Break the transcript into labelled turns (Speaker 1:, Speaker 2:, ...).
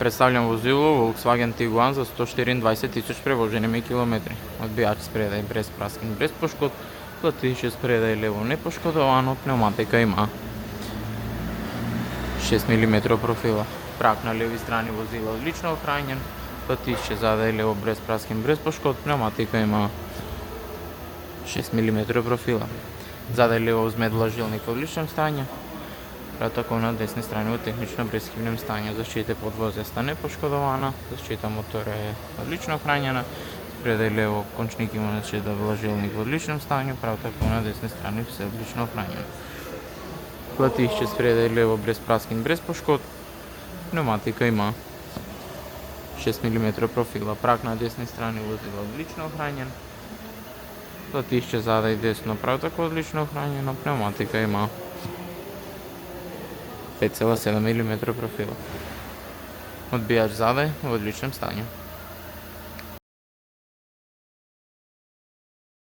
Speaker 1: Представljam возило Volkswagen Tiguan за 124 тисуч превожени ми километри. Одбијач с предај без праскин, без пошкод, платише с предај лево непошкодовано, пневматика има 6 мм профила. Прак на леви страни возила одлично охранjen, платише задај лево без праскин, без пошкод, пневматика има 6 мм профила. Задај лево взмедла жилник во одличном станju, tako na desnoj strani u tehnično brezhibnem stanju. Zaštite podvozesta nepошкодована, zaštita motora je odlično ohranjena, spredaj levo končnik ima zaštita vlažilnik v odličnem stanju, prav tako na desnoj strani vse odlično ohranjeno. Platišče spredaj levo brez praskin, brez poškodb, pneumatika ima 6 mm profila, prak na desni strani vozila odlično ohranjen, platišče zadaj desno prav tako odlično ohranjeno, pneumatika ima 5,7 mm profila. Odbijač zadaj v odličnem stanju.